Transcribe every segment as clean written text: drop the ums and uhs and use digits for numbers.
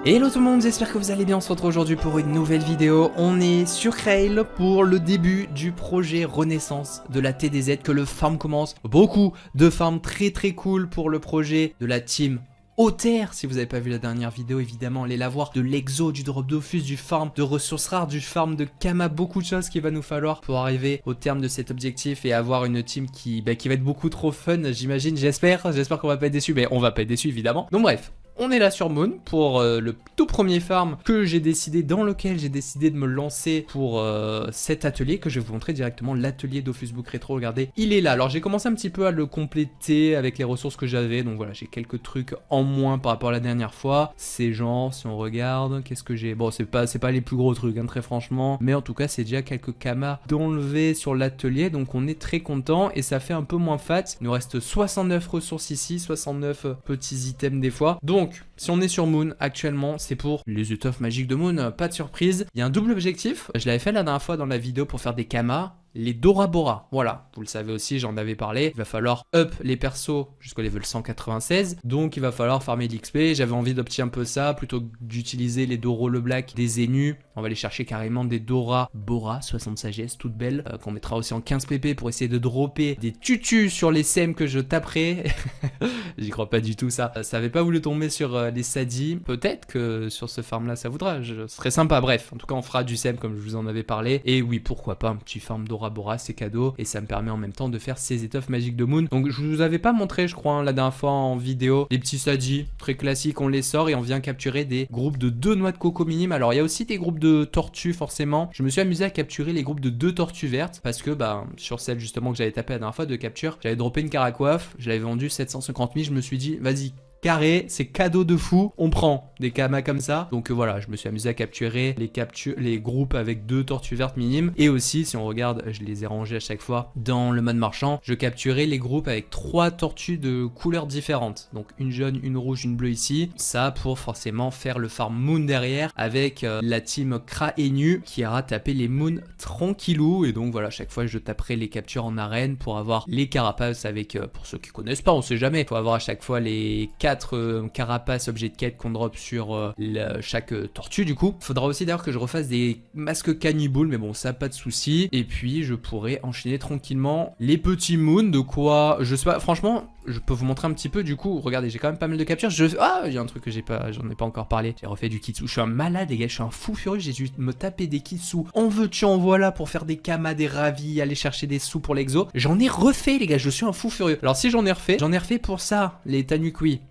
Hello tout le monde, j'espère que vous allez bien. On se retrouve aujourd'hui pour une nouvelle vidéo. On est sur Creil pour le début du projet Renaissance de la TDZ, que le farm commence. Beaucoup de farms très cool pour le projet de la team Otter. Si vous n'avez pas vu la dernière vidéo, évidemment allez la voir. De l'exo, du drop d'offus, du farm de ressources rares, du farm de Kama, beaucoup de choses qu'il va nous falloir pour arriver au terme de cet objectif et avoir une team qui va être beaucoup trop fun, j'imagine, j'espère qu'on va pas être déçu, mais on va pas être déçu évidemment. Donc bref. On est là sur Moon pour le tout premier farm que j'ai décidé, dans lequel j'ai décidé de me lancer pour cet atelier que je vais vous montrer directement, l'atelier Dofus Book Retro. Regardez, il est là. Alors j'ai commencé un petit peu à le compléter avec les ressources que j'avais, donc voilà, j'ai quelques trucs en moins par rapport à la dernière fois. C'est genre, si on regarde, qu'est-ce que j'ai? Bon, c'est pas les plus gros trucs, hein, très franchement, mais en tout cas c'est déjà quelques kamas d'enlever sur l'atelier, donc on est très content et ça fait un peu moins fat. Il nous reste 69 ressources ici, 69 petits items des fois, donc si on est sur Moon actuellement, c'est pour les étoffes magiques de Moon, pas de surprise. Il y a un double objectif, je l'avais fait la dernière fois dans la vidéo pour faire des kamas. Les Dora Bora, voilà, vous le savez aussi, j'en avais parlé. Il va falloir up les persos jusqu'au level 196, donc il va falloir farmer de l'XP. J'avais envie d'opter un peu ça, plutôt que d'utiliser les Doro le Black, des Zenu. On va aller chercher carrément des Dora Bora, 60 sagesse, toutes belles, qu'on mettra aussi en 15 pp pour essayer de dropper des tutus sur les SEM que je taperai. J'y crois pas du tout ça. Ça avait pas voulu tomber sur les Sadis. Peut-être que sur ce farm là ça voudra, ce serait sympa. Bref, en tout cas on fera du SEM comme je vous en avais parlé. Et oui, pourquoi pas un petit farm Dora Bora, c'est cadeau et ça me permet en même temps de faire ces étoffes magiques de Moon. Donc je vous avais pas montré, je crois, hein, la dernière fois en vidéo, les petits Sadis très classiques, on les sort et on vient capturer des groupes de 2 noix de coco minimes. Alors il y a aussi des groupes de tortues forcément. Je me suis amusé à capturer les groupes de 2 tortues vertes parce que sur celle justement que j'avais tapé la dernière fois de capture, j'avais droppé une caracoiffe, je l'avais vendu 750 000, je me suis dit vas-y, carré, c'est cadeau de fou, on prend des kamas comme ça. Donc voilà, je me suis amusé à capturer les groupes avec 2 tortues vertes minimes. Et aussi, si on regarde, je les ai rangés à chaque fois dans le mode marchand, je capturais les groupes avec 3 tortues de couleurs différentes. Donc une jaune, une rouge, une bleue ici. Ça pour forcément faire le farm Moon derrière avec la team Kra et Nu qui ira taper les Moon tranquillou. Et donc voilà, chaque fois je taperai les captures en arène pour avoir les carapaces avec, pour ceux qui connaissent pas, on sait jamais, il faut avoir à chaque fois les 4 carapaces objets de quête qu'on drop sur chaque tortue. Du coup faudra aussi d'ailleurs que je refasse des masques cannibales, mais bon ça pas de souci. Et puis je pourrais enchaîner tranquillement les petits moons, de quoi je sais pas, franchement je peux vous montrer un petit peu. Du coup regardez, j'ai quand même pas mal de captures. Il y a un truc que j'en ai pas encore parlé, j'ai refait du kitsu. Je suis un malade les gars, je suis un fou furieux, j'ai dû me taper des kitsu en veux-tu en voilà pour faire des kamas, des ravis, aller chercher des sous pour l'exo. J'en ai refait les gars, je suis un fou furieux. Alors si j'en ai refait pour ça, les Tanukui.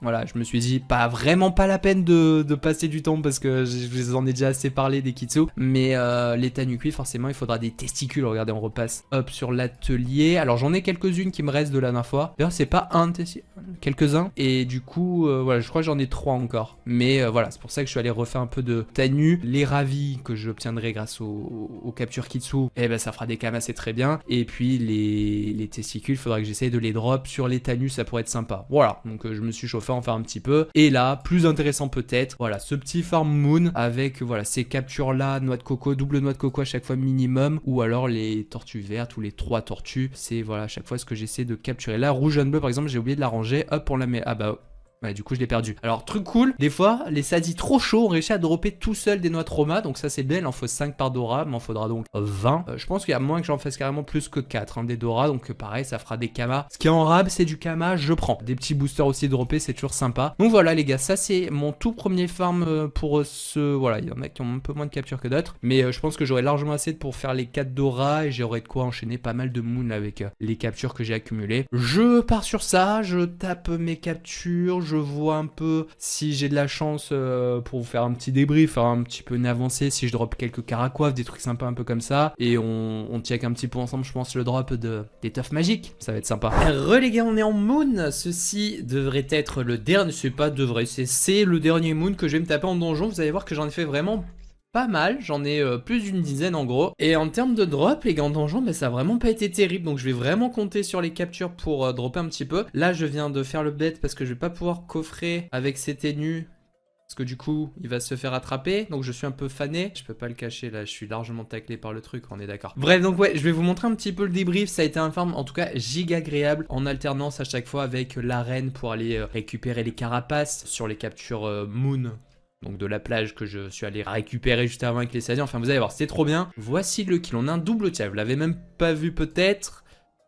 Voilà, je me suis dit, vraiment pas la peine de passer du temps parce que je vous en ai déjà assez parlé des kitsu. Mais les Tanukui, forcément, il faudra des testicules. Regardez, on repasse hop sur l'atelier. Alors j'en ai quelques-unes qui me restent de la dernière fois. D'ailleurs, c'est pas un testicule, quelques-uns. Et du coup, voilà, je crois que j'en ai 3 encore. Mais voilà, c'est pour ça que je suis allé refaire un peu de Tanu. Les ravis que j'obtiendrai grâce aux captures kitsu, eh ben ça fera des kamas, c'est très bien. Et puis les testicules, il faudra que j'essaye de les drop sur les Tanu, ça pourrait être sympa. Voilà, donc je me suis chauffé en faire un petit peu. Et là, plus intéressant peut-être, voilà, ce petit farm Moon avec voilà ces captures là, noix de coco, double noix de coco à chaque fois minimum, ou alors les tortues vertes ou les 3 tortues. C'est voilà à chaque fois ce que j'essaie de capturer. Là, rouge and bleu par exemple, j'ai oublié de la ranger. Hop, on la met. Ah bah ouais, du coup je l'ai perdu. Alors truc cool, des fois les Sadis trop chauds ont réussi à dropper tout seul des noix de Roma, donc ça c'est bien, il en faut 5 par Dora, mais il en faudra donc 20. Je pense qu'il y a moins que j'en fasse carrément plus que 4 hein, des Dora, donc pareil ça fera des kamas. Ce qui est en rab c'est du kama, je prends. Des petits boosters aussi droppés, c'est toujours sympa. Donc voilà les gars, ça c'est mon tout premier farm pour ce... Voilà, il y en a qui ont un peu moins de capture que d'autres, mais je pense que j'aurai largement assez pour faire les 4 Dora et j'aurai de quoi enchaîner pas mal de Moon avec les captures que j'ai accumulées. Je pars sur ça, je tape mes captures, je vois un peu si j'ai de la chance pour vous faire un petit débrief, un petit peu une avancée, si je drop quelques caracoiffes, des trucs sympas un peu comme ça, et on check un petit peu ensemble, je pense, le drop d'étoffes magiques, ça va être sympa. Les gars, on est en Moon, ceci devrait être le dernier, c'est pas devrait, c'est le dernier Moon que je vais me taper en donjon. Vous allez voir que j'en ai fait vraiment pas mal, j'en ai plus d'une dizaine en gros. Et en termes de drop, les gars, en donjon, ça a vraiment pas été terrible. Donc je vais vraiment compter sur les captures pour dropper un petit peu. Là, je viens de faire le bet parce que je vais pas pouvoir coffrer avec ces tenues Parce que du coup, il va se faire attraper. Donc je suis un peu fané. Je peux pas le cacher là, je suis largement taclé par le truc, on est d'accord. Bref, donc ouais, je vais vous montrer un petit peu le débrief. Ça a été un farm en tout cas giga agréable. En alternance à chaque fois avec l'arène pour aller récupérer les carapaces sur les captures Moon. Donc de la plage que je suis allé récupérer juste avant avec les Sadiens. Enfin vous allez voir, c'est trop bien. Voici le kill, on a un double tia. Vous l'avez même pas vu peut-être.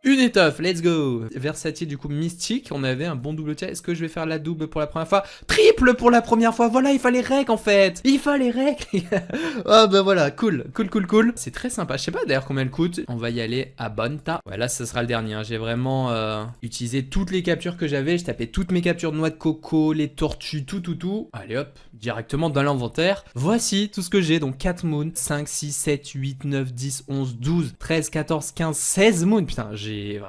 Une étoffe, let's go. Versatile du coup mystique, on avait un bon double tia. Est-ce que je vais faire la double pour la première fois? Triple pour la première fois, voilà, il fallait rec en fait. Il fallait rec. Ah bah voilà, cool. C'est très sympa, je sais pas d'ailleurs combien elle coûte. On va y aller à Bonta. Ouais là ce sera le dernier, hein. J'ai vraiment utilisé toutes les captures que j'avais. Je tapais toutes mes captures de noix de coco, les tortues, tout. Allez hop, directement dans l'inventaire. Voici tout ce que j'ai, donc 4 moons, 5, 6, 7, 8, 9, 10, 11, 12, 13, 14, 15, 16 moons. Putain, j'ai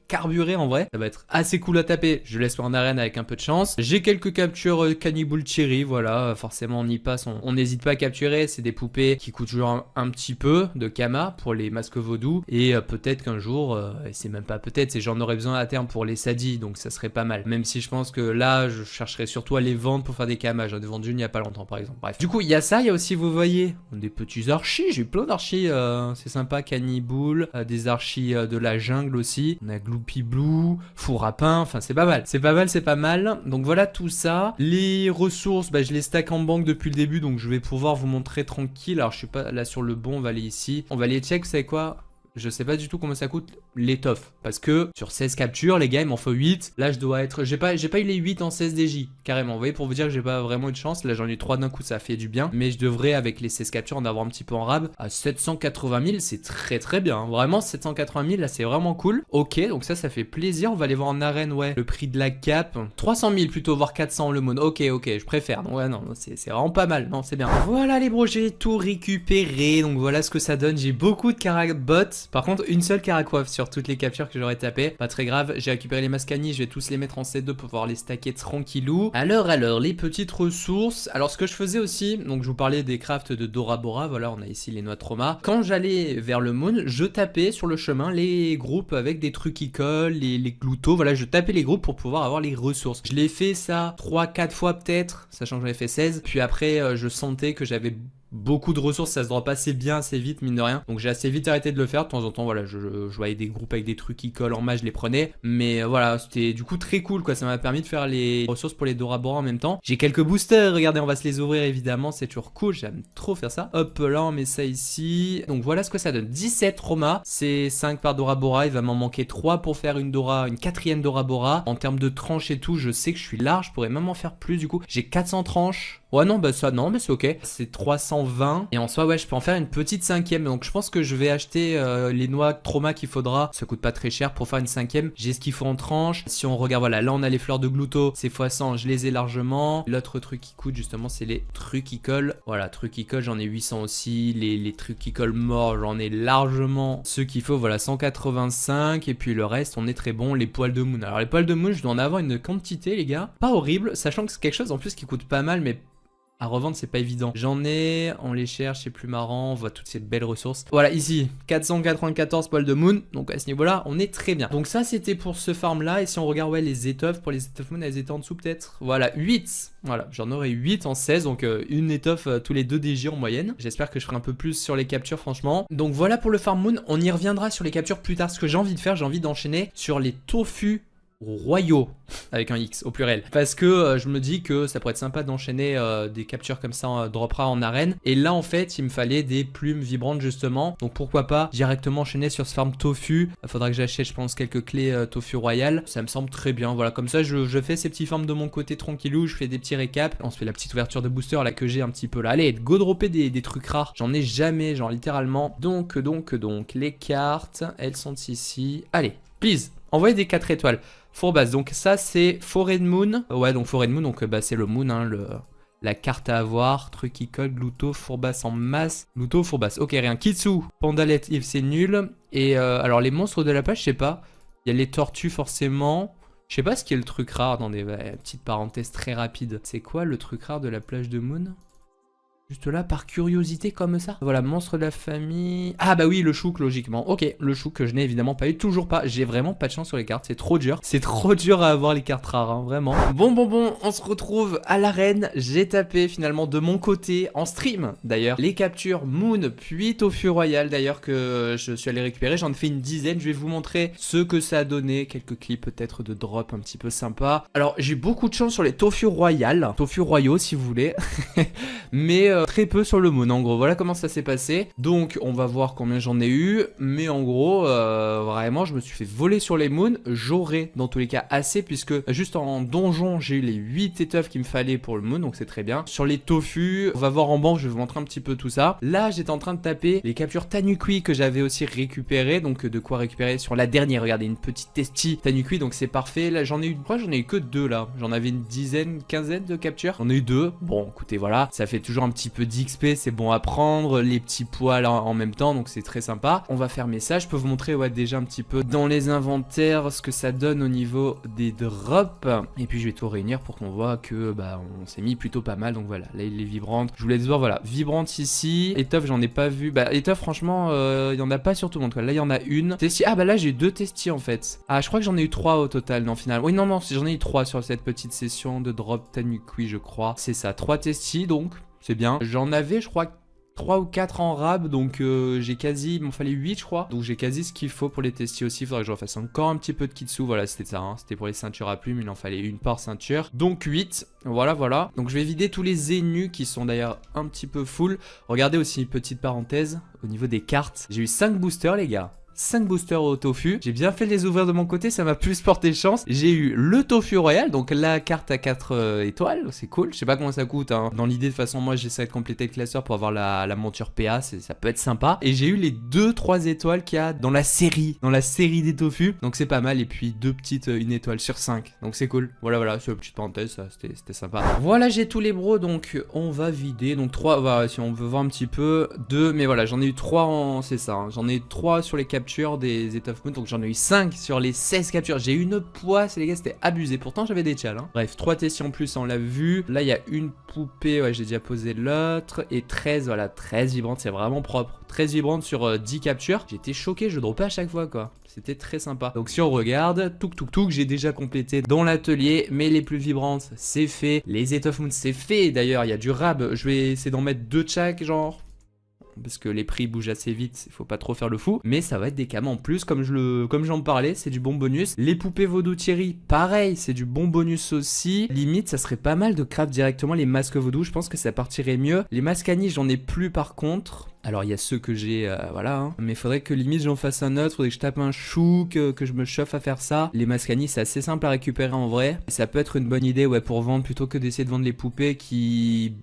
carburé en vrai. Ça va être assez cool à taper. Je laisse en arène avec un peu de chance. J'ai quelques captures Cannibal Cherry, voilà. Forcément, on y passe. On n'hésite pas à capturer. C'est des poupées qui coûtent toujours un petit peu de Kama pour les masques vaudous. Et peut-être qu'un jour, et c'est même pas peut-être, c'est j'en aurais besoin à terme pour les sadis. Donc ça serait pas mal. Même si je pense que là, je chercherai surtout à les vendre pour faire des Kama. J'en ai vendu une il y a pas longtemps, par exemple. Bref. Du coup, il y a ça. Il y a aussi, vous voyez, des petits archis. J'ai plein d'archis. C'est sympa. Cannibal. Des archis de la jungle aussi. On a Gloopy Blue, Four à pain, enfin c'est pas mal. C'est pas mal. Donc voilà tout ça. Les ressources, bah, je les stack en banque depuis le début, donc je vais pouvoir vous montrer tranquille. Alors je suis pas là sur le bon, on va aller ici. On va aller check, vous savez quoi? Je sais pas du tout comment ça coûte l'étoffe. Parce que sur 16 captures, les gars, il m'en faut 8. Là, je dois être... J'ai pas eu les 8 en 16 DJ, carrément. Vous voyez, pour vous dire que j'ai pas vraiment eu de chance. Là, j'en ai eu 3 d'un coup, ça fait du bien. Mais je devrais, avec les 16 captures, en avoir un petit peu en rab. À 780 000, c'est très bien. Vraiment, 780 000, là, c'est vraiment cool. Ok, donc ça fait plaisir. On va aller voir en arène, ouais. Le prix de la cape. 300 000 plutôt, voire 400 le moon. Ok, je préfère. Donc, ouais, non, c'est vraiment pas mal. Non, c'est bien. Voilà, les bros, j'ai tout récupéré. Donc, voilà ce que ça donne. J'ai beaucoup de carabots. Par contre, une seule caracoiffe sur toutes les captures que j'aurais tapé. Pas très grave, j'ai récupéré les mascani, je vais tous les mettre en C2 pour pouvoir les stacker tranquillou. Alors, les petites ressources. Alors, ce que je faisais aussi, donc je vous parlais des crafts de Dora Bora, voilà, on a ici les noix de trauma. Quand j'allais vers le moon, je tapais sur le chemin les groupes avec des trucs qui collent, les gloutos, voilà, je tapais les groupes pour pouvoir avoir les ressources. Je l'ai fait ça 3-4 fois peut-être, sachant que j'en ai fait 16. Puis après, je sentais que j'avais beaucoup de ressources, ça se drop assez bien, assez vite, mine de rien. Donc j'ai assez vite arrêté de le faire. De temps en temps, voilà, je voyais des groupes avec des trucs qui collent en main, je les prenais. Mais voilà, c'était du coup très cool, quoi. Ça m'a permis de faire les ressources pour les Dora Bora en même temps. J'ai quelques boosters, regardez, on va se les ouvrir évidemment, c'est toujours cool, j'aime trop faire ça. Hop, là, on met ça ici. Donc voilà ce que ça donne. 17 Roma, c'est 5 par Dora Bora. Il va m'en manquer 3 pour faire une quatrième Dora Bora. En termes de tranches et tout, je sais que je suis large, je pourrais même en faire plus du coup. J'ai 400 tranches. Ouais non bah ça non mais c'est ok. C'est 320 et en soi ouais je peux en faire une petite cinquième. Donc je pense que je vais acheter les noix trauma qu'il faudra. Ça coûte pas très cher pour faire une cinquième. J'ai ce qu'il faut en tranche. Si on regarde voilà là on a les fleurs de glouto. C'est x100 je les ai largement. L'autre truc qui coûte justement c'est les trucs qui collent. Voilà trucs qui collent j'en ai 800 aussi. Les trucs qui collent morts j'en ai largement. Ce qu'il faut voilà 185 et puis le reste on est très bon. Les poils de moon. Alors les poils de moon je dois en avoir une quantité les gars. Pas horrible sachant que c'est quelque chose en plus qui coûte pas mal mais à revendre c'est pas évident. J'en ai, on les cherche, c'est plus marrant, on voit toutes ces belles ressources. Voilà ici, 494 poils de moon, donc à ce niveau là on est très bien. Donc ça c'était pour ce farm là, et si on regarde ouais les étoffes, pour les étoffes moon elles étaient en dessous peut-être. Voilà 8, voilà j'en aurai 8 en 16, donc une étoffe tous les 2 DJ en moyenne. J'espère que je ferai un peu plus sur les captures franchement. Donc voilà pour le farm moon, on y reviendra sur les captures plus tard. Ce que j'ai envie de faire, j'ai envie d'enchaîner sur les tofu royaux avec un X au pluriel parce que je me dis que ça pourrait être sympa d'enchaîner des captures comme ça dropera en arène et là en fait il me fallait des plumes vibrantes justement donc pourquoi pas directement enchaîner sur ce farm tofu. Il faudra que j'achète je pense quelques clés tofu royal, ça me semble très bien. Voilà comme ça je fais ces petits farms de mon côté tranquillou, je fais des petits récaps, on se fait la petite ouverture de booster là que j'ai un petit peu là. Allez go dropper des trucs rares, j'en ai jamais genre littéralement. Donc les cartes elles sont ici, allez please envoyez des 4 étoiles. Fourbas, donc ça c'est Forêt de Moon. Ouais donc Forêt de Moon, donc bah c'est le Moon, hein, la carte à avoir. Truc qui colle, Glouto, Fourbas en masse. Glouto, Fourbas, ok rien. Kitsu, Pandalet, Yves c'est nul. Et alors les monstres de la page, je sais pas. Il y a les tortues forcément. Je sais pas ce qui est le truc rare dans des petites parenthèses très rapides. C'est quoi le truc rare de la plage de Moon? Juste là, par curiosité comme ça. Voilà, monstre de la famille. Ah bah oui, le chouk, logiquement. Ok, le chouk que je n'ai évidemment pas eu. Toujours pas. J'ai vraiment pas de chance sur les cartes. C'est trop dur. C'est trop dur à avoir les cartes rares, hein, vraiment. Bon, on se retrouve à l'arène. J'ai tapé finalement de mon côté, en stream d'ailleurs, les captures Moon, puis Tofu Royal d'ailleurs que je suis allé récupérer. J'en ai fait une dizaine. Je vais vous montrer ce que ça a donné. Quelques clips peut-être de drop un petit peu sympa. Alors, j'ai beaucoup de chance sur les Tofu Royal. Tofu Royaux si vous voulez. Mais très peu sur le Moon en gros, voilà comment ça s'est passé. Donc on va voir combien j'en ai eu. Mais en gros vraiment je me suis fait voler sur les Moons. J'aurai dans tous les cas assez, puisque juste en donjon j'ai eu les 8 étoffes qu'il me fallait pour le Moon, donc c'est très bien. Sur les Tofu, on va voir en banque, je vais vous montrer un petit peu tout ça. Là j'étais en train de taper les captures Tanukui que j'avais aussi récupérées. Donc de quoi récupérer sur la dernière, regardez, une petite testie Tanukui, donc c'est parfait. Là j'en ai eu, pourquoi j'en ai eu que 2 là. J'en avais une dizaine, quinzaine de captures. J'en ai eu 2, bon écoutez voilà, ça fait toujours un petit peu d'XP, c'est bon à prendre, les petits poils en même temps, donc c'est très sympa. On va fermer ça, je peux vous montrer ouais, déjà un petit peu dans les inventaires ce que ça donne au niveau des drops. Et puis je vais tout réunir pour qu'on voit que bah on s'est mis plutôt pas mal, donc voilà, là il est vibrante. Je vous laisse voir, voilà, vibrante ici. Étoffe j'en ai pas vu, bah étoffe franchement il y en a pas sur tout le monde, là il y en a une. Testie, ah bah là j'ai 2 testis en fait. Ah je crois que j'en ai eu 3 au total, non final. Oui non j'en ai eu 3 sur cette petite session de drop Tanukui je crois. C'est ça, 3 testis donc. C'est bien. J'en avais, je crois, 3 ou 4 en rab, donc j'ai quasi, il m'en fallait 8 je crois. Donc j'ai quasi ce qu'il faut pour les tester aussi. Il faudrait que je refasse encore un petit peu de kitsu. Voilà, c'était ça, hein. C'était pour les ceintures à plumes, il en fallait une par ceinture. Donc 8, voilà. Donc je vais vider tous les Zénus qui sont d'ailleurs un petit peu full. Regardez aussi, petite parenthèse, au niveau des cartes. J'ai eu 5 boosters les gars. 5 boosters au tofu, j'ai bien fait de les ouvrir de mon côté, ça m'a plus porté chance. J'ai eu le tofu royal, donc la carte à 4 étoiles, c'est cool. Je sais pas comment ça coûte, hein. Dans l'idée de toute façon moi j'essaie de compléter le classeur pour avoir la monture PA, ça peut être sympa. Et j'ai eu les 2-3 étoiles qu'il y a dans la série des tofu, donc c'est pas mal. Et puis 2 petites 1 étoile sur 5, donc c'est cool. Voilà, c'est une petite parenthèse, ça c'était sympa. Voilà, j'ai tous les bros, donc on va vider. Donc 3, voilà, si on veut voir un petit peu, 2, mais voilà, j'en ai eu 3 en, c'est ça, hein. J'en ai eu 3 sur les captures des étoffes Moon, donc j'en ai eu 5 sur les 16 captures. J'ai eu une poisse les gars, c'était abusé, pourtant j'avais des tchals, hein. Bref, 3 testis en plus, on l'a vu. Là il y a une poupée, ouais j'ai déjà posé l'autre. Et 13, voilà, 13 vibrantes, c'est vraiment propre. 13 vibrantes sur 10 captures. J'étais choqué, je dropais à chaque fois quoi. C'était très sympa. Donc si on regarde, touk, j'ai déjà complété dans l'atelier. Mais les plus vibrantes, c'est fait. Les étoffes Moon, c'est fait. D'ailleurs, il y a du rab. Je vais essayer d'en mettre 2 de chaque, genre. Parce que les prix bougent assez vite, il faut pas trop faire le fou. Mais ça va être des camas en plus, comme j'en parlais, c'est du bon bonus. Les poupées vaudou Thierry, pareil, c'est du bon bonus aussi. Limite, ça serait pas mal de craft directement les masques vaudou, je pense que ça partirait mieux. Les masques Annie, j'en ai plus par contre. Alors il y a ceux que j'ai, voilà, hein. Mais il faudrait que limite j'en fasse un autre, faudrait que je tape un chou, que je me chauffe à faire ça. Les masques Annie, c'est assez simple à récupérer en vrai. Et ça peut être une bonne idée, ouais, pour vendre, plutôt que d'essayer de vendre les poupées qui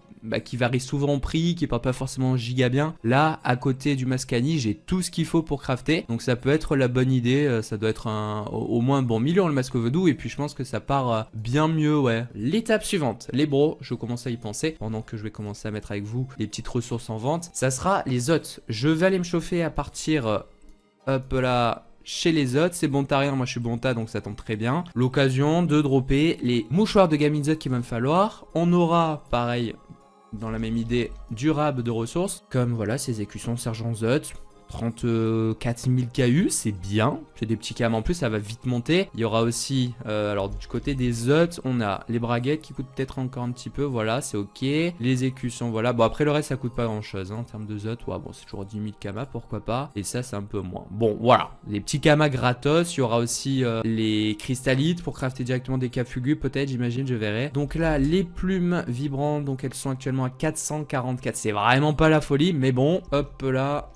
varient souvent en prix, qui partent pas forcément giga bien. Là, à côté du Mascani, j'ai tout ce qu'il faut pour crafter. Donc ça peut être la bonne idée. Ça doit être au moins bon million le masque vaudou. Et puis je pense que ça part bien mieux, ouais. L'étape suivante, les bros, je commence à y penser. Pendant que je vais commencer à mettre avec vous les petites ressources en vente. Ça sera les hôtes. Je vais aller me chauffer à partir, hop là, chez les autres. C'est bon tas rien, moi je suis bon tas, donc ça tombe très bien. L'occasion de dropper les mouchoirs de Gaming Z qu'il va me falloir. On aura, pareil, dans la même idée, du rab de ressources, comme voilà ces écussons Sergent Zot. 34 000 KU, c'est bien. C'est des petits cams en plus, ça va vite monter. Il y aura aussi, alors du côté des Zots, on a les braguettes qui coûtent peut-être encore un petit peu. Voilà, c'est ok. Les écussons, voilà. Bon, après le reste, ça coûte pas grand chose hein, en termes de Zots. Ouais, bon, c'est toujours 10 000 kamas, pourquoi pas. Et ça, c'est un peu moins. Bon, voilà. Les petits kamas gratos. Il y aura aussi les cristallites pour crafter directement des cafugus, peut-être, j'imagine, je verrai. Donc là, les plumes vibrantes, donc elles sont actuellement à 444. C'est vraiment pas la folie, mais bon, hop là.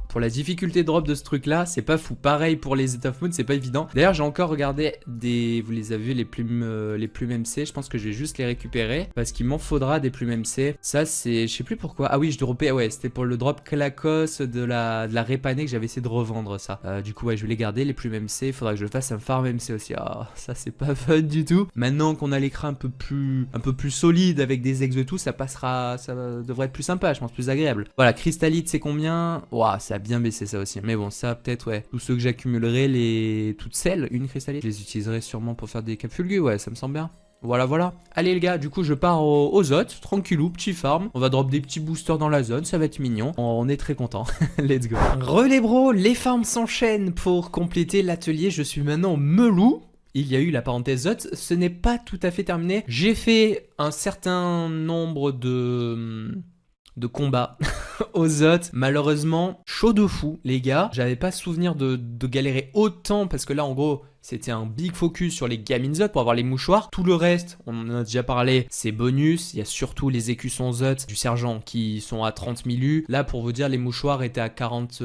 Pour la difficulté de drop de ce truc là, c'est pas fou. Pareil pour les étoffes Moon, c'est pas évident. D'ailleurs, j'ai encore regardé des... Vous les avez vu, les plumes MC. Je pense que je vais juste les récupérer parce qu'il m'en faudra des plumes MC. Ça, c'est... Je sais plus pourquoi. Ah oui, je dropais... Ouais, c'était pour le drop Clacos de la répanée que j'avais essayé de revendre ça. Du coup, ouais, je vais les garder, les plumes MC. Il faudra que je fasse un farm MC aussi. Ah, ça, c'est pas fun du tout. Maintenant qu'on a l'écran un peu plus solide avec des ex et tout, ça passera... Ça devrait être plus sympa, je pense, plus agréable. Voilà, cristalite, c'est combien? Ouah, ça bien baissé ça aussi, mais bon ça peut-être ouais, tous ceux que j'accumulerai, les toutes celles, une cristallite, je les utiliserai sûrement pour faire des capfulgus, ouais ça me semble bien. Voilà, voilà. Allez les gars, du coup je pars aux zones, tranquillou, petit farm. On va drop des petits boosters dans la zone, ça va être mignon. On est très content. Let's go. Relais bro, les farms s'enchaînent pour compléter l'atelier. Je suis maintenant Melou. Il y a eu la parenthèse ZOT, ce n'est pas tout à fait terminé. J'ai fait un certain nombre de combats aux ZOT. Malheureusement, chaud de fou, les gars. J'avais pas souvenir de galérer autant parce que là, en gros, c'était un big focus sur les gamines ZOT pour avoir les mouchoirs. Tout le reste, on en a déjà parlé, c'est bonus. Il y a surtout les écussons ZOT du sergent qui sont à 30 000 U. Là, pour vous dire, les mouchoirs étaient à 40,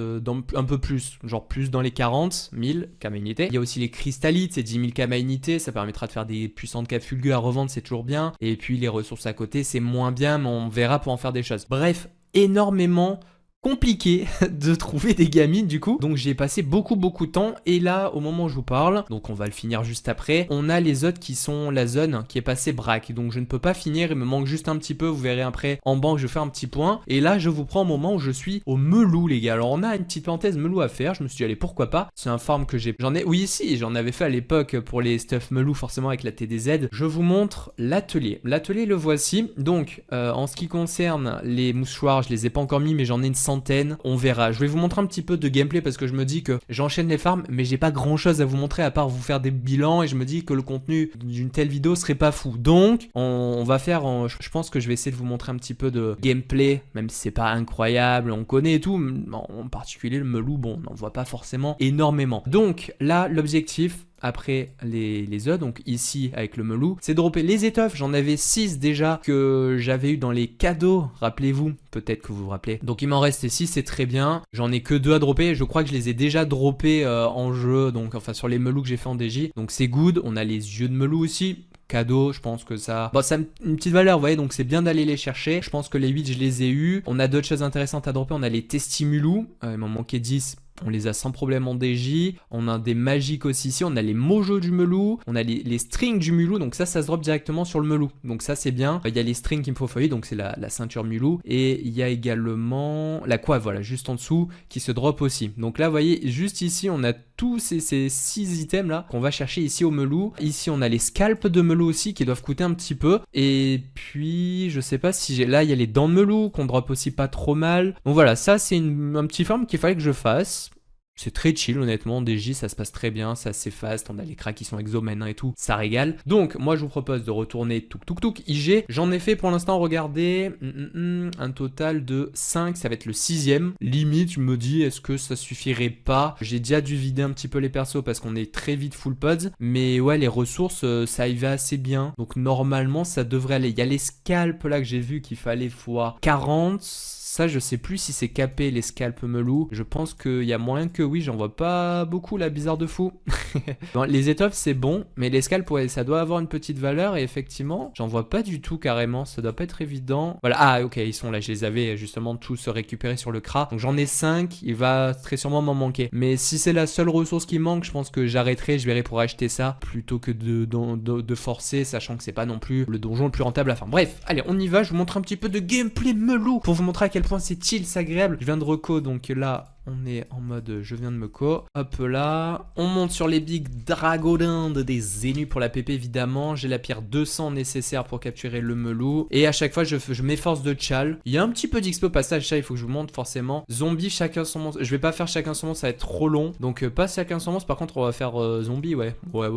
un peu plus, genre plus dans les 40 000 Kamainité. Il y a aussi les cristallites, c'est 10 000 Kamainité. Ça permettra de faire des puissantes capes fulgues à revendre, c'est toujours bien. Et puis les ressources à côté, c'est moins bien, mais on verra pour en faire des choses. Bref, énormément compliqué de trouver des gamines du coup, donc j'ai passé beaucoup de temps. Et là au moment où je vous parle, donc on va le finir juste après, on a les autres qui sont la zone qui est passée braque, donc je ne peux pas finir, il me manque juste un petit peu, vous verrez après en banque je fais un petit point. Et là je vous prends au moment où je suis au Melou les gars. Alors on a une petite parenthèse Melou à faire, je me suis dit allez pourquoi pas, c'est un farm que j'en avais fait à l'époque pour les stuff Melou forcément avec la TDZ. Je vous montre l'atelier, le voici. Donc en ce qui concerne les mouchoirs, je les ai pas encore mis mais j'en ai une centaine. On verra. Je vais vous montrer un petit peu de gameplay parce que je me dis que j'enchaîne les farms mais j'ai pas grand chose à vous montrer à part vous faire des bilans et je me dis que le contenu d'une telle vidéo serait pas fou. Donc on va faire, je pense que je vais essayer de vous montrer un petit peu de gameplay même si c'est pas incroyable, on connaît et tout. En particulier le Melou, bon on n'en voit pas forcément énormément. Donc là l'objectif après les œufs, donc ici avec le Melou, c'est de dropper les étoffes. J'en avais 6 déjà que j'avais eu dans les cadeaux, rappelez-vous, peut-être que vous vous rappelez. Donc il m'en restait 6, c'est très bien. J'en ai que 2 à dropper, je crois que je les ai déjà droppés en jeu, donc enfin sur les Melous que j'ai fait en DJ. Donc c'est good, on a les yeux de Melou aussi. Cadeau, je pense que ça... Bon, ça a une petite valeur, vous voyez, donc c'est bien d'aller les chercher. Je pense que les 8, je les ai eus. On a d'autres choses intéressantes à dropper. On a les testimulous, il m'en manquait 10. On les a sans problème en DJ. On a des magiques aussi ici. On a les mojos du Melou. On a les strings du Melou. Donc ça se drop directement sur le Melou. Donc ça, c'est bien. Il y a les strings qu'il me faut feuiller. Donc c'est la ceinture Melou. Et il y a également la coiffe, voilà, juste en dessous, qui se drop aussi. Donc là, vous voyez, juste ici, on a tous ces 6 items là qu'on va chercher ici au Melou. Ici, on a les scalps de Melou aussi qui doivent coûter un petit peu. Et puis, je sais pas si j'ai... Là, il y a les dents de Melou qu'on drop aussi pas trop mal. Donc voilà, ça, c'est un petit farm qu'il fallait que je fasse. C'est très chill honnêtement, DJ ça se passe très bien, c'est assez fast, on a les cracks qui sont exo maintenant et tout, ça régale. Donc moi je vous propose de retourner touk IG. J'en ai fait pour l'instant, regardez, un total de 5, ça va être le 6ème. Limite je me dis est-ce que ça suffirait pas. J'ai déjà dû vider un petit peu les persos parce qu'on est très vite full pods. Mais ouais les ressources ça y va assez bien. Donc normalement ça devrait aller. Il y a les scalps là que j'ai vu qu'il fallait fois 40. Ça, je sais plus si c'est capé les scalps Melou. Je pense qu'il y a moyen que oui, j'en vois pas beaucoup la bizarre de fou. Bon, les étoffes, c'est bon, mais les scalps, ouais, ça doit avoir une petite valeur. Et effectivement, j'en vois pas du tout carrément. Ça doit pas être évident. Voilà, ah ok, ils sont là. Je les avais justement tous récupérés sur le CRA. Donc j'en ai 5. Il va très sûrement m'en manquer. Mais si c'est la seule ressource qui manque, je pense que j'arrêterai. Je verrai pour acheter ça plutôt que de forcer, sachant que c'est pas non plus le donjon le plus rentable à faire. Bref, allez, on y va. Je vous montre un petit peu de gameplay Melou pour vous montrer à quel point c'est chill, c'est agréable. Je viens de reco, donc là on est en mode je viens de me co. Hop là, on monte sur les big dragodindes des Zénus pour la PP évidemment. J'ai la pierre 200 nécessaire pour capturer le Melou. Et à chaque fois je m'efforce de tchal. Il y a un petit peu d'XP au passage, ça il faut que je vous montre forcément. Zombie chacun son monstre. Je vais pas faire chacun son monstre, ça va être trop long. Donc pas chacun son monstre, par contre on va faire zombie, ouais. Ouais.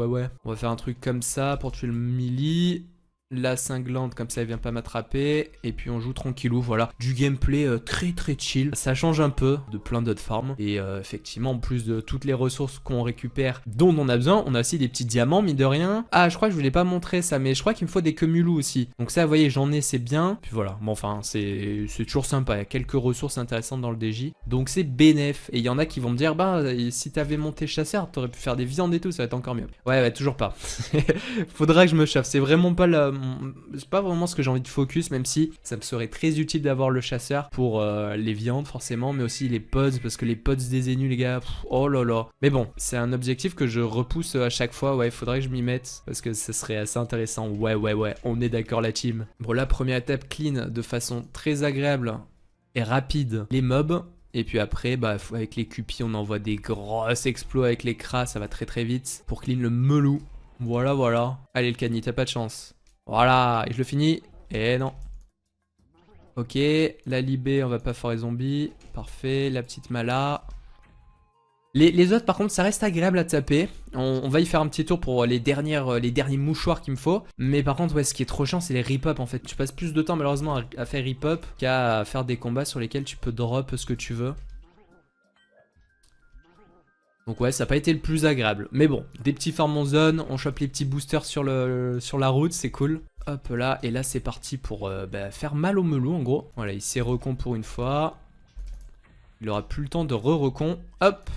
On va faire un truc comme ça pour tuer le melee. La cinglante comme ça elle vient pas m'attraper. Et puis on joue tranquillou, voilà. Du gameplay très chill. Ça change un peu de plein d'autres farms. Et effectivement en plus de toutes les ressources qu'on récupère dont on a besoin, on a aussi des petits diamants mine de rien. Ah je crois que je vous l'ai pas montré ça, mais je crois qu'il me faut des quemulous aussi. Donc ça vous voyez j'en ai, c'est bien. Puis voilà, bon enfin c'est toujours sympa. Il y a quelques ressources intéressantes dans le DJ. Donc c'est bénef. Et il y en a qui vont me dire bah si t'avais monté chasseur t'aurais pu faire des viandes et tout, ça va être encore mieux. Ouais toujours pas. Faudra que je me chauffe. C'est vraiment pas c'est pas vraiment ce que j'ai envie de focus, même si ça me serait très utile d'avoir le chasseur pour les viandes forcément, mais aussi les pods, parce que les pods des Zénus les gars, oh là là. Mais bon, c'est un objectif que je repousse à chaque fois, ouais, faudrait que je m'y mette, parce que ça serait assez intéressant, ouais, on est d'accord la team. Bon la première étape clean de façon très agréable et rapide les mobs. Et puis après, bah, avec les cupis, on envoie des grosses exploits avec les cras, ça va très vite pour clean le Melou. Voilà, voilà. Allez, le cani, t'as pas de chance. Voilà, et je le finis. Et non. Ok, la libé, on va pas faire les zombies. Parfait, la petite mala. Les autres, par contre, ça reste agréable à taper. On va y faire un petit tour pour les derniers mouchoirs qu'il me faut. Mais par contre, ouais, ce qui est trop chiant, c'est les rip-up en fait. Tu passes plus de temps malheureusement à faire rip-up qu'à faire des combats sur lesquels tu peux drop ce que tu veux. Donc ouais, ça n'a pas été le plus agréable. Mais bon, des petits farms en zone, on chope les petits boosters sur la route, c'est cool. Hop là, et là c'est parti pour faire mal au melou en gros. Voilà, il s'est recon pour une fois. Il aura plus le temps de re-recon. Hop.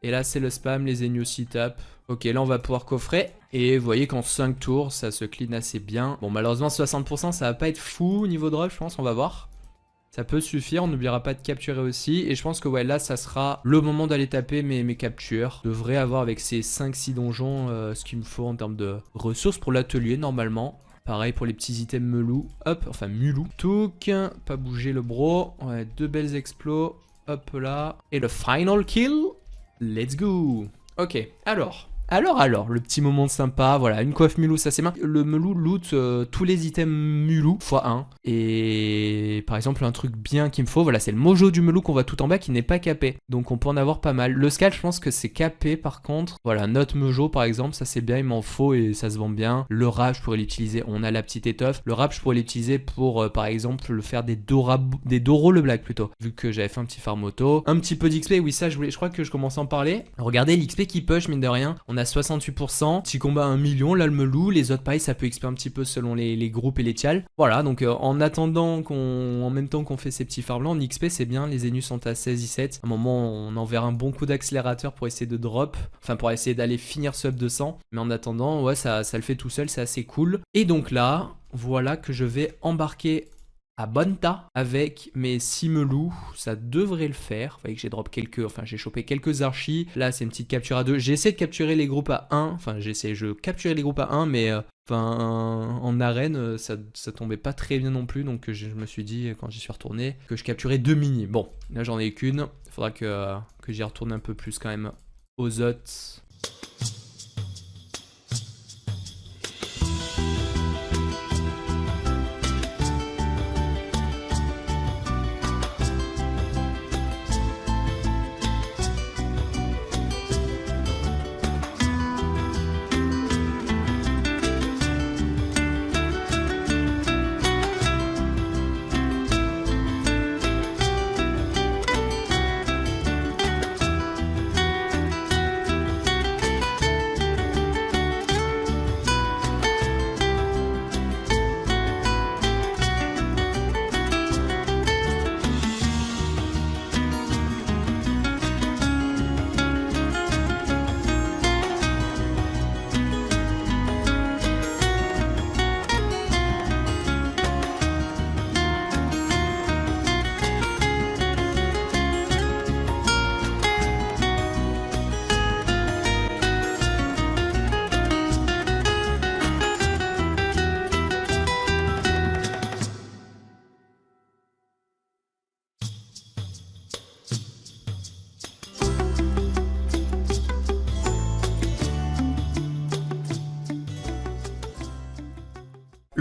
Et là c'est le spam, les ennemis aussi tapent. Ok, là on va pouvoir coffrer. Et vous voyez qu'en 5 tours, ça se clean assez bien. Bon, malheureusement 60%, ça va pas être fou au niveau drop, je pense, on va voir. Ça peut suffire, on n'oubliera pas de capturer aussi. Et je pense que ouais, là ça sera le moment d'aller taper mes captures. Je devrais avoir avec ces 5-6 donjons ce qu'il me faut en termes de ressources pour l'atelier normalement. Pareil pour les petits items melou. Hop, enfin mulou. Touk, pas bouger le bro. Ouais, 2 belles explos. Hop là. Et le final kill. Let's go. Ok, alors, le petit moment sympa, voilà, une coiffe mulou, ça c'est bien. Le melou loot tous les items mulou x1. Et par exemple, un truc bien qu'il me faut, voilà, c'est le mojo du melou qu'on voit tout en bas qui n'est pas capé. Donc on peut en avoir pas mal. Le scalp, je pense que c'est capé par contre. Voilà, notre mojo par exemple, ça c'est bien, il m'en faut et ça se vend bien. Le rap, je pourrais l'utiliser, on a la petite étoffe. Le rap, je pourrais l'utiliser pour par exemple le faire des Doro le black plutôt. Vu que j'avais fait un petit farm auto. Un petit peu d'XP, oui, ça je crois que je commence à en parler. Regardez l'XP qui push, mine de rien. On a 68%, petit combat à 1 million, là le melou, les autres pareil ça peut XP un petit peu selon les groupes et les tials. Voilà, donc en attendant en même temps qu'on fait ces petits farms là, en XP c'est bien, les ennemis sont à 16-17. À un moment on enverra un bon coup d'accélérateur pour essayer de drop, enfin pour essayer d'aller finir ce up 200. Mais en attendant, ouais ça le fait tout seul, c'est assez cool. Et donc là, voilà que je vais embarquer à Bonta avec mes 6 melous, ça devrait le faire. Vous voyez que j'ai drop j'ai chopé quelques archis. Là c'est une petite capture à 2. J'ai essayé de capturer les groupes à 1. Enfin je capturais les groupes à 1 mais en arène ça tombait pas très bien non plus. Donc je me suis dit quand j'y suis retourné que je capturais 2 mini. Bon là j'en ai qu'une. Il faudra que j'y retourne un peu plus quand même aux autres.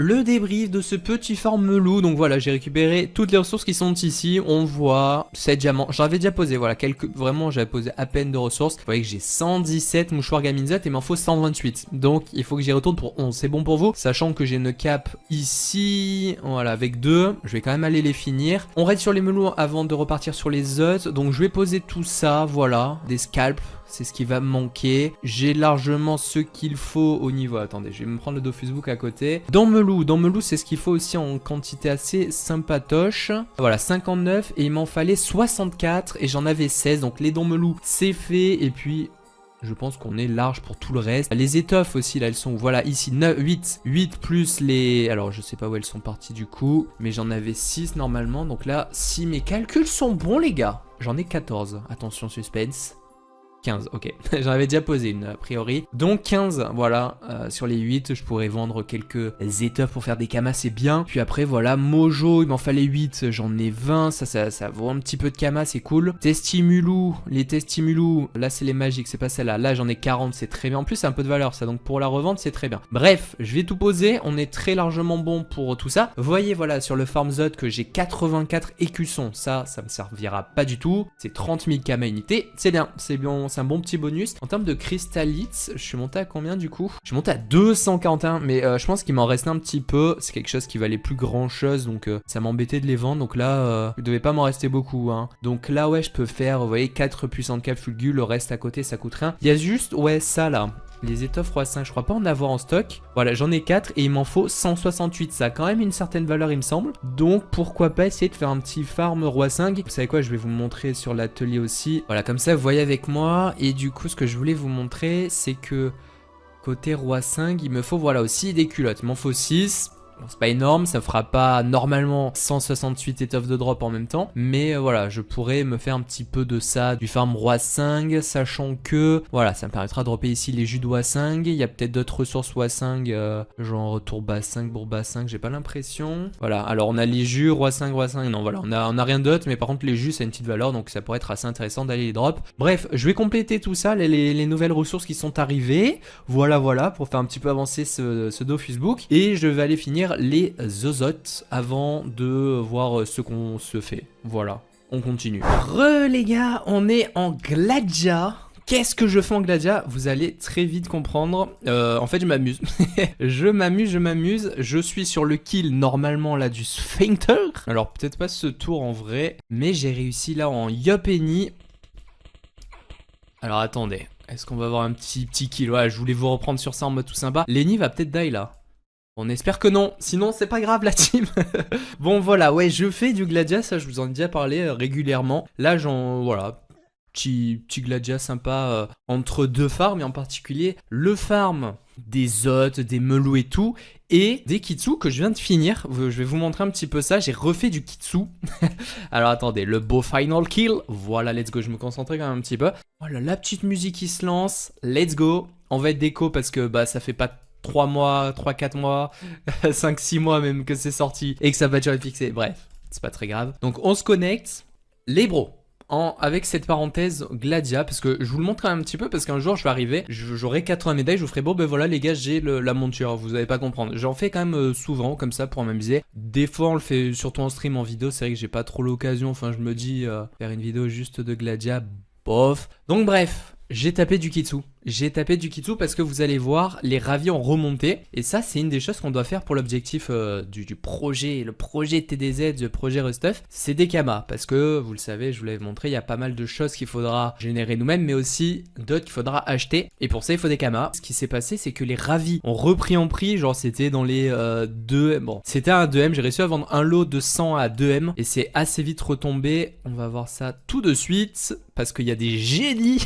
Le débrief de ce petit farm melou, donc voilà, j'ai récupéré toutes les ressources qui sont ici, on voit 7 diamants, j'avais déjà posé, voilà, vraiment j'avais posé à peine de ressources, vous voyez que j'ai 117 mouchoirs Gaminzat et il m'en faut 128, donc il faut que j'y retourne pour 11, c'est bon pour vous, sachant que j'ai une cape ici, voilà, avec 2, je vais quand même aller les finir, on reste sur les melous avant de repartir sur les autres, donc je vais poser tout ça, voilà, des scalps. C'est ce qui va me manquer. J'ai largement ce qu'il faut au niveau... Attendez, je vais me prendre le Dofus Book à côté. Dans melou, c'est ce qu'il faut aussi en quantité assez sympatoche. Voilà, 59 et il m'en fallait 64 et j'en avais 16. Donc les dons melou, c'est fait. Et puis... je pense qu'on est large pour tout le reste. Les étoffes aussi, là, elles sont, voilà, ici, 8 plus les... Alors, je sais pas où elles sont parties du coup, mais j'en avais 6 normalement. Donc là, si mes calculs sont bons, les gars, j'en ai 14. Attention, suspense. 15, ok. J'en avais déjà posé une a priori. Donc 15, voilà. Sur les 8, je pourrais vendre quelques étoffes pour faire des kamas, c'est bien. Puis après, voilà, Mojo, il m'en fallait 8, j'en ai 20. Ça vaut un petit peu de kamas, c'est cool. Testimulou, les Testimulou, là c'est les magiques, c'est pas celle-là. Là j'en ai 40, c'est très bien. En plus, c'est un peu de valeur ça, donc pour la revente, c'est très bien. Bref, je vais tout poser. On est très largement bon pour tout ça. Vous voyez, voilà, sur le FarmZot que j'ai 84 écussons. Ça me servira pas du tout. C'est 30 000 kamas unités. C'est bien, c'est bien. C'est un bon petit bonus. En termes de cristallites, je suis monté à combien du coup? Je suis monté à 241, mais je pense qu'il m'en reste un petit peu. C'est quelque chose qui valait plus grand chose, donc ça m'embêtait de les vendre. Donc là, il devait pas m'en rester beaucoup. Hein. Donc là, ouais, je peux faire, vous voyez, 4 puissantes cap fulgu. Le reste à côté, ça coûte rien. Il y a juste, ouais, ça là. Les étoffes roi 5, je crois pas en avoir en stock. Voilà, j'en ai 4 et il m'en faut 168. Ça a quand même une certaine valeur, il me semble. Donc, pourquoi pas essayer de faire un petit farm roi 5. Vous savez quoi, je vais vous montrer sur l'atelier aussi. Voilà, comme ça, vous voyez avec moi. Et du coup, ce que je voulais vous montrer, c'est que côté roi 5, il me faut, voilà, aussi des culottes. Il m'en faut 6. Bon, c'est pas énorme, ça fera pas normalement 168 étoffes de drop en même temps. Mais voilà, je pourrais me faire un petit peu de ça, du farm roi 5, sachant que, voilà, ça me permettra de dropper ici les jus de roi 5. Il y a peut-être d'autres ressources roi 5, genre retour bas 5, bourba 5, j'ai pas l'impression. Voilà, alors on a les jus, roi 5, non voilà, on a rien d'autre, mais par contre les jus, ça a une petite valeur, donc ça pourrait être assez intéressant d'aller les drop. Bref, je vais compléter tout ça, les nouvelles ressources qui sont arrivées. Voilà, pour faire un petit peu avancer ce Dofus Book. Et je vais aller finir les zozotes avant de voir ce qu'on se fait. Voilà, on continue. Les gars, on est en Gladia. Qu'est-ce que je fais en Gladia? Vous allez très vite comprendre. En fait, je m'amuse. je m'amuse. Je suis sur le kill normalement là du Sphincter. Alors peut-être pas ce tour en vrai, mais j'ai réussi là en Yopeni. Alors attendez. Est-ce qu'on va avoir un petit kill? Ouais, je voulais vous reprendre sur ça en mode tout sympa. Lenny va peut-être die là. On espère que non, sinon c'est pas grave la team. Bon voilà, ouais, je fais du Gladia, ça je vous en ai déjà parlé régulièrement. Là voilà, petit Gladia sympa entre deux farms, et en particulier le farm des Zotes, des Melou et tout, et des Kitsu que je viens de finir. Je vais vous montrer un petit peu ça, j'ai refait du Kitsu. Alors attendez, le beau final kill, voilà, let's go, je me concentrais quand même un petit peu. Voilà, la petite musique qui se lance, let's go. On va être déco parce que bah ça fait pas 3 mois, 3-4 mois, 5-6 mois même que c'est sorti et que ça va déjà être fixé. Bref, c'est pas très grave. Donc on se connecte. Les bros, avec cette parenthèse Gladia, parce que je vous le montre un petit peu, parce qu'un jour je vais arriver, j'aurai 80 médailles, je vous ferai bon ben voilà les gars, j'ai la monture, vous allez pas comprendre. J'en fais quand même souvent comme ça pour m'amuser. Des fois on le fait surtout en stream, en vidéo, c'est vrai que j'ai pas trop l'occasion, enfin je me dis faire une vidéo juste de Gladia, bof. Donc bref. J'ai tapé du Kitsu. J'ai tapé du Kitsu parce que vous allez voir, les ravis ont remonté. Et ça, c'est une des choses qu'on doit faire pour l'objectif du projet, le projet TDZ, le projet Rustuff. C'est des kamas. Parce que, vous le savez, je vous l'avais montré, il y a pas mal de choses qu'il faudra générer nous-mêmes, mais aussi d'autres qu'il faudra acheter. Et pour ça, il faut des kamas. Ce qui s'est passé, c'est que les ravis ont repris en prix. Genre, c'était dans les 2M. Bon, c'était un 2M. J'ai réussi à vendre un lot de 100 à 2M. Et c'est assez vite retombé. On va voir ça tout de suite. Parce qu'il y a des génies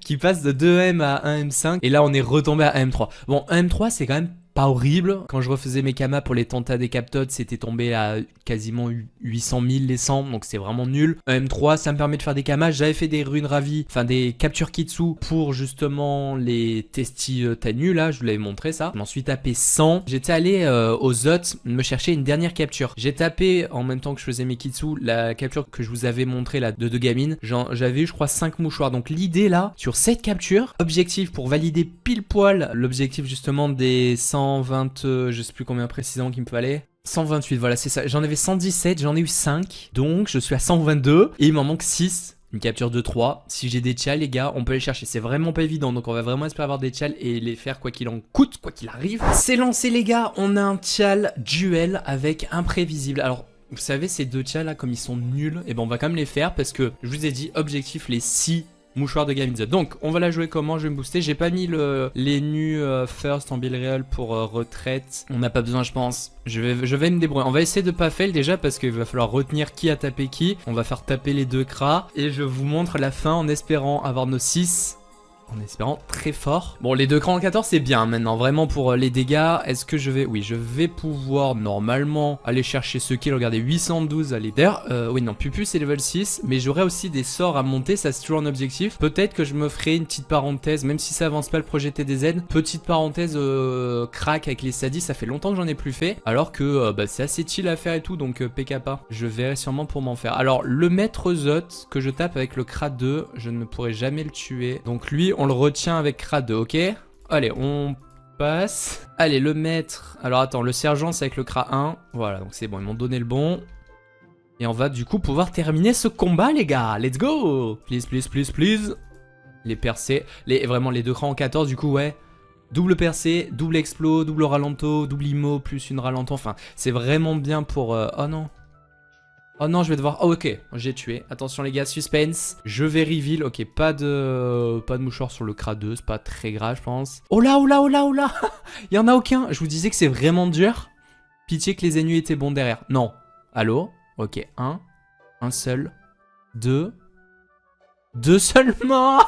qui passent de 2M à 1M5. Et là, on est retombé à 1M3. Bon, 1M3, c'est quand même pas horrible. Quand je refaisais mes kamas pour les Tenta des Captodes, c'était tombé à quasiment 800 000 les 100. Donc c'est vraiment nul. 1M3, ça me permet de faire des kamas. J'avais fait des runes ravies, enfin des captures Kitsu pour justement les Testi Tanu. Là, je vous l'avais montré ça. Je m'en suis tapé 100. J'étais allé aux Zot me chercher une dernière capture. J'ai tapé en même temps que je faisais mes Kitsu la capture que je vous avais montré là de gamine. J'avais eu, je crois, 5 mouchoirs. Donc l'idée là, sur cette capture, objectif pour valider pile poil l'objectif justement des 120, je sais plus combien précisément qu'il me fallait. 128, voilà, c'est ça. J'en avais 117, j'en ai eu 5. Donc, je suis à 122. Et il m'en manque 6. Une capture de 3. Si j'ai des tchals, les gars, on peut les chercher. C'est vraiment pas évident. Donc, on va vraiment espérer avoir des tchals et les faire quoi qu'il en coûte, quoi qu'il arrive. C'est lancé, les gars. On a un tchal duel avec imprévisible. Alors, vous savez, ces deux tchals là, comme ils sont nuls, et ben on va quand même les faire parce que je vous ai dit, objectif, les 6 mouchoirs de Gaminza. Donc on va la jouer comment? Je vais me booster. J'ai pas mis les nus first en bill réel pour retraite. On n'a pas besoin, je pense. Je vais me débrouiller. On va essayer de pas fail déjà parce qu'il va falloir retenir qui a tapé qui. On va faire taper les deux cras et je vous montre la fin en espérant avoir nos 6 En espérant très fort. Bon, les 2 crans en 14, c'est bien maintenant. Vraiment pour les dégâts, est-ce que je vais... Oui, je vais pouvoir normalement aller chercher ce kill. Regardez, 812 à d'ailleurs, oui, non, Pupu, c'est level 6. Mais j'aurai aussi des sorts à monter. Ça, c'est toujours un objectif. Peut-être que je me ferai une petite parenthèse, même si ça avance pas le projet TDZ. Petite parenthèse crack avec les sadis. Ça fait longtemps que j'en ai plus fait. Alors que bah, c'est assez chill à faire et tout. Donc, PKP. Je verrai sûrement pour m'en faire. Alors, le maître Zot que je tape avec le Kra 2, je ne pourrai jamais le tuer. Donc, lui, on le retient avec Kra 2, ok? Allez, on passe. Allez, le maître. Alors, attends, le sergent, c'est avec le Kra 1. Voilà, donc c'est bon, ils m'ont donné le bon. Et on va du coup pouvoir terminer ce combat, les gars. Let's go! Please, please, please, please. Les percées. Vraiment, les 2 crans en 14, du coup, ouais. Double percée, double explo, double ralento, double immo, plus une ralento. Enfin, c'est vraiment bien pour... Oh non. Oh non, je vais devoir... Oh, ok, j'ai tué. Attention les gars, suspense. Je vais reveal. Ok, pas de mouchoir sur le Kra 2. C'est pas très grave, je pense. Oh là, oh là, oh là, oh là. Il y en a aucun. Je vous disais que c'est vraiment dur. Pitié que les ennemis étaient bons derrière. Non. Allô? Ok, un seul. 2. 2 seulement.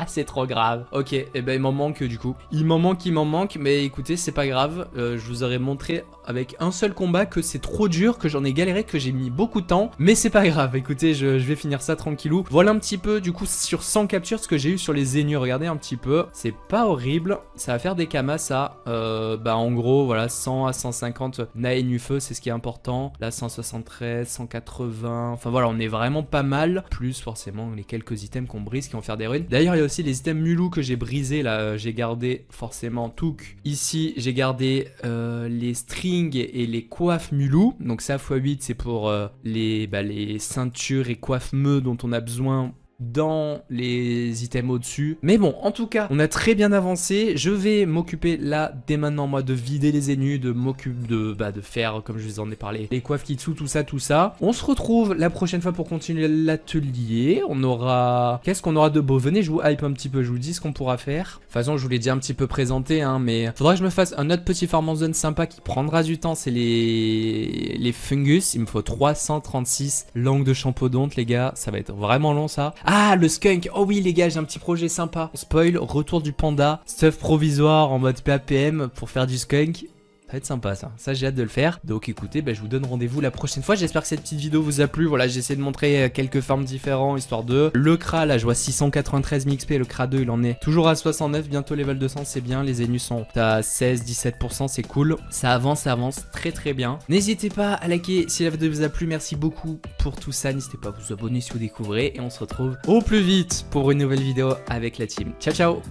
C'est trop grave. Ok, et ben il m'en manque du coup. Il m'en manque, mais écoutez, c'est pas grave. Je vous aurais montré avec un seul combat que c'est trop dur, que j'en ai galéré, que j'ai mis beaucoup de temps. Mais c'est pas grave, écoutez, je vais finir ça tranquillou. Voilà un petit peu, du coup, sur 100 captures, ce que j'ai eu sur les ennemis. Regardez un petit peu. C'est pas horrible. Ça va faire des kamas, ça. Bah en gros, voilà, 100 à 150 Nae nu feu, c'est ce qui est important. Là, 173, 180. Enfin voilà, on est vraiment pas mal. Plus forcément les quelques items qu'on brise qui vont faire des runes. D'ailleurs, il y a aussi les items Mulou que j'ai brisés. Là, j'ai gardé forcément Touk. Ici, j'ai gardé les strings et les coiffes Mulou. Donc ça, x8, c'est pour les ceintures et coiffes meux dont on a besoin dans les items au-dessus. Mais bon, en tout cas, on a très bien avancé. Je vais m'occuper là, dès maintenant, moi, de vider les ennemis, de m'occuper de faire, comme je vous en ai parlé, les coiffes Kitsu, tout ça, tout ça. On se retrouve la prochaine fois pour continuer l'atelier. On aura... Qu'est-ce qu'on aura de beau? Venez, je vous hype un petit peu, je vous dis ce qu'on pourra faire. De toute façon, je vous l'ai déjà un petit peu présenté, hein, mais faudra que je me fasse un autre petit farm en zone sympa qui prendra du temps, c'est les fungus. Il me faut 336 langues de champodonte, les gars. Ça va être vraiment long, ça. Ah, le skunk. Oh oui, les gars, j'ai un petit projet sympa. Spoil, retour du panda. Stuff provisoire en mode PAPM pour faire du skunk. Ça va être sympa, ça. Ça, j'ai hâte de le faire. Donc, écoutez, je vous donne rendez-vous la prochaine fois. J'espère que cette petite vidéo vous a plu. Voilà, j'ai essayé de montrer quelques farms différents, histoire de... Le Kra, là, je vois 693 000 XP. Le Kra 2, il en est toujours à 69. Bientôt level 200, c'est bien. Les ennemis sont à 16-17%, c'est cool. Ça avance très très bien. N'hésitez pas à liker si la vidéo vous a plu. Merci beaucoup pour tout ça. N'hésitez pas à vous abonner si vous découvrez. Et on se retrouve au plus vite pour une nouvelle vidéo avec la team. Ciao, ciao!